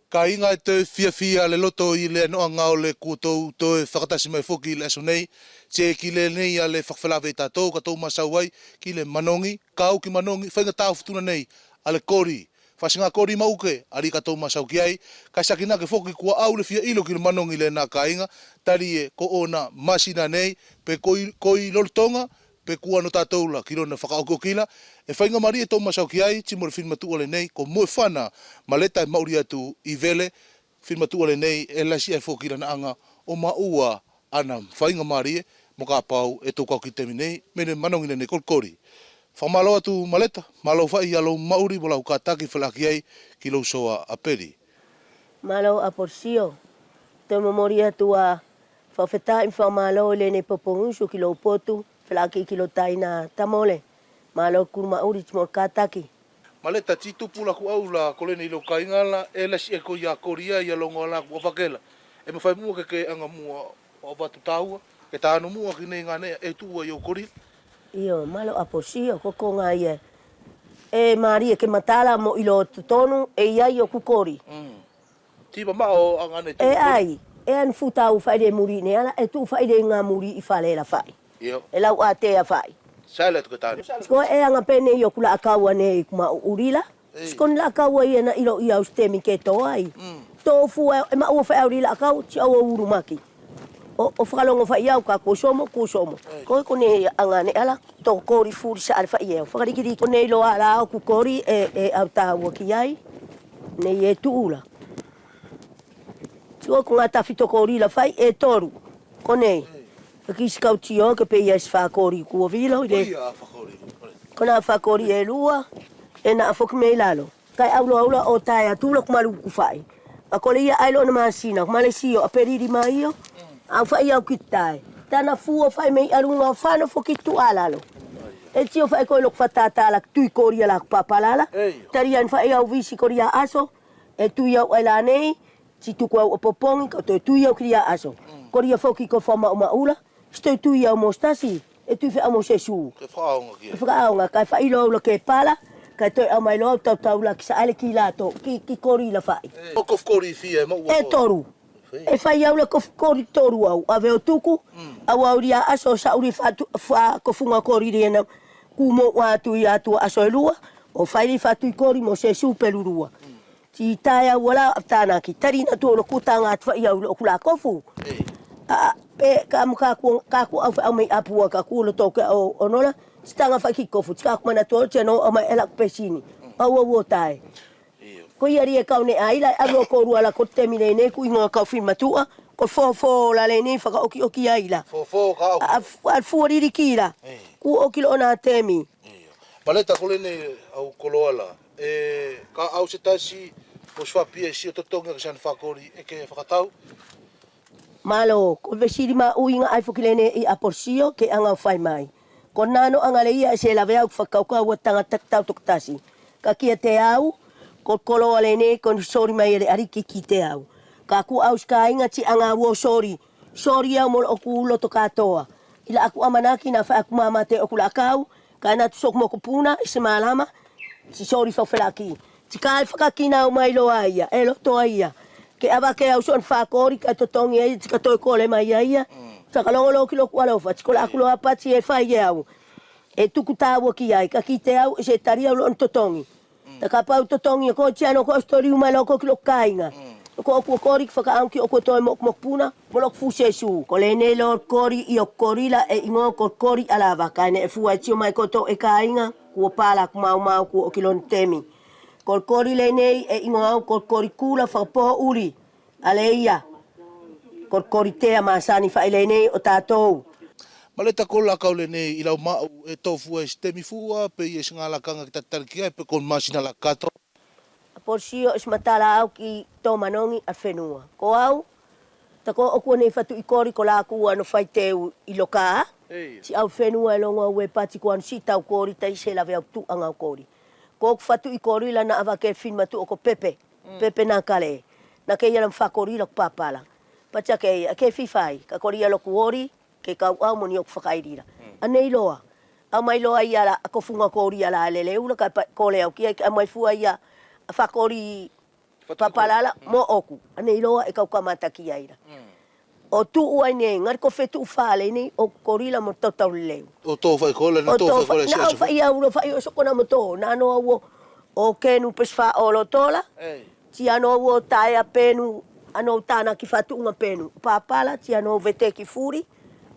Ka inga te fia le loto I le noa ngao le koutou toe whakatasi mai foki le aso nei. Te ki le nei a le whakawhalawe tātou, katou masau ai, ki le manongi, kau ki manongi, whainga tāu futuna nei, a le kori. Whasinga kori mauke, ari katou masau ki ai, ka sakina ke foki kua au le fia ilo ki le manongi le nā ka inga, tari e ko ona masina nei, pe koi lolotonga, pe kua no tātou la, ki rona whakaoko kila, e whainga mari e tau masau ki ai, timo le whina matua le nei, ko Moefana, Maleta Mauri atu I vele, whina matua le nei, e lasi e fokira na anga, o maua ana whainga mari e, mo ka pau e tau kau ki temi nei, mene manongi nei kolkori. Whamalo atu Maleta, malo whai alo Mauri, mo lau kātaki whalaki ai, ki lau soa a peri. Malo Apolosio, te memori atu a whawheta I whamalo le ne popongusu ki lau potu, whalaki ki lau taina tamole, malo kurma uri timo kātaki. Maleta titupu la ku au la kolene I lau kaingala, e lasi e ko ia koria ia longo ala ku whakela. E me whai mua ke anga mua o watu tāua, ke tānu mua ki nei ngane e tua I o kori. Io, malo Apolosio, koko ngā ia. E maria ke matala mo ilo tonu, e iai o kukori. Tiba mao angane tu. E ai, e an futau whaide muri ne ala, e tu whaide ngā muri I whale la whai. Io. E lau a te a whai. Sale tu ke tānu. Sko e anga pene I o kula akaua ne I kuma urila. Sko la akaua I na ilo I au stemi ke to ai. Tofu e ma ua whai aurila akau, ti au urumaki. O whakalongo whai au ka kusomo. Ko ne anga ne ala, to kori furi sa alfa I au. Whakarikiri ko ne ilo ala au kukori e au tāua ki ai. Ne I e tuula. Tio ko ngā tawhito kori la whai e toru. Ko nei. Ki skau tio ke pe yes whakori kua vilo. Ko nā whakori e lua. E nā whoki mei lalo. Kai aula o tae atula kumaru ku whai. A kole ia ailo na masina. Kumale sio a periri mai io. Au whai au kitai. Tana fua whai mei arunga whana whoki tu alalo. E tio whai koe lok whatata lak tui koria lak papalala. Tari an whai au visi koria aso. E tui au aila nei. Si tuku au opopongi ka toi tui au kiria aso. Koria whoki ko whama o maula. Stoi tui au mostasi. E tui whi au mo sesu. Ke whaaonga kia. Ke whaaonga. Kai whai ilo au la ke pala. Kai toi au mai lo tau la ki sa ale ki lato. Ki kori la whai. O kof kori fia e maua. E toru. E whai au la kof kori toru au. A veo tuku. Au au ria aso sa uri kofunga kori riena. Kumo watu I atu aso e lua. O whai li whatu I kori mo sesu pelurua. Ti taia wala tana ki tarina to lo kutanga at whai au lo kula kofu. E ka ku au mei apua ka ku lo toke o onola. Stanga whai ki kofu. Tika kumana to teno o mai elak pesini. Au tai. Ko iari e kau ne aila, alo koru ala ko temine ne ku ingoa kau whima tua, ko fo la le ne whaka oki aila. Fo ka au. Al fuariri kira, ku oki lo na temi. Maleta kolene au koloala, ka au se tasi, o swapia si o totonga ka san whakori e ke whakatau? Malo, ko vesiri ma uinga ai fokilene I Apolosio ke anga whai mai. Ko nano anga le ia se la vea whakaukau wa tanga taktau toktasi. Ka kia te au, ko kolo ale ne kon sori mai ele ariki ki te au. Ka ku au ska inga ti anga wo sori. Sori au mo o ku loto katoa. Ila aku amanaki na fa aku mama te o kula kau. Ka na tusok mo kupuna se malama. Si sori fa felaki. Ti ka whakaki na o mai lo aia. E loto aia. Ke ava ke au son whakori ka totongi ai. Ti ka toi kole mai aia. Whakalongo lo kilo kualofa. Ti kola aku lo apati e whai e au. E tuku tāua ki ai. Ka ki te au se tari au lo on totongi. Ta ka pau totongi ko tiano ko stori uma lo ko kilo kainga. Ko kori whaka au ki o ko toi mok puna. Molok fu sesu. Ko le ne lo kori I o korila e ingo ko kori ala waka. Ne e fua tio mai koto e kainga. Kua pala ku mau ku o kilon temi. Ko kori le nei e ingo au ko kori kula whakapo uri. Ale ia. Ko kori tea masani wha le nei o tātou. Maleta kola kaule nei I lau mau e tofu e stemi fua pe I e singala kanga ki tatariki ai pe kon masina la kato. Apolosio is matala au ki tō manongi a whenua. Ko au, tako oku nei whatu I kori ko la kua no whai teu I loka. Si au whenua e longa ue pati ko anu si tau kori tai se lawe au tu anga kori. Ko oku whatu I kori la na awa ke whima tu oko pepe. Pepe na kale. Na ke ialam whakori la kupapala. Pacha ke ke whiwhai. Ka kori alo kuori. Ke kau au moni o whakairira. Anei loa. Au mai loa ia la ako funga kori ala lele ula ka kole au kia a mai fua ia a whakori papalala mo oku. Ane iloa e kau kamataki aira. O tu uai nei, ngar ko fetu fale nei o korila mo tau leu. O tō whai kola, na tō whai kola na au whai au whai o soko na mo tō, na ano au o kenu pes wha olo tola. Ti ano au tae a penu, ano tāna ki whatunga penu. Papala, ti ano vete ki furi.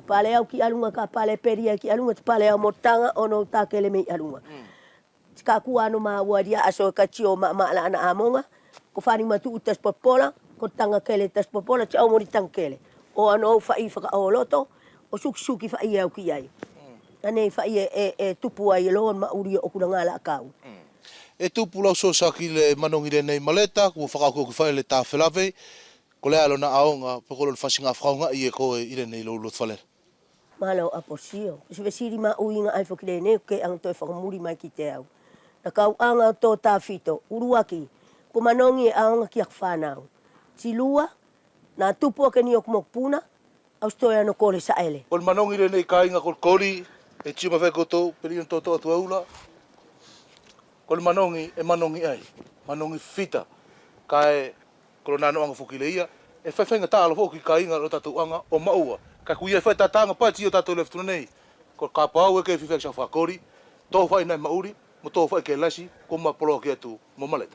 Pale au ki alunga ka pale peria ki alunga, ti pale au motanga ono tākele mei alunga. Ka kua ano maa waria aso ka tio maala ana amonga. Ko whani matu utas popola, ko tanga kele tas popola, ti au mori tanga kele. O ano whai whaka o loto, o suki whai au ki ai. Ane whai e tupu ai loon mauri o kuna ngala akau. E tupu lau so saki le manongire nei maleta, kua whakako ki whai le tā whelawei, ko le alo na aonga, pakolo le whasinga whakaunga i e koe i le nei lo whale. Malo Apolosio. Se vesiri ma uinga ai whakile nei, ke ang toi whakamuri mai ki te au. Na kau anga tō tā whito, uruaki, ko manongi e aonga ki ak whanau. Tilua, na tupu ake ni o kumokpuna, au stoi ano kore sa ele. Ko le manongire nei kāinga ko Koli, e tiu mawhai koto, perion tō atu aula. Ko le manongi e manongi ai, manongi fita, kae kolo nano anga whukile ia, e whaiwhainga tālo fōki kāinga o tatu anga o maua. Ka kuia whai tātanga pai tio tātou le Futuna nei. Ko ka pāu e ke whiwhek sa whakori, tō whai nei mauri, mo tō whai ke lasi, ko ma polo ki atu mo maleta.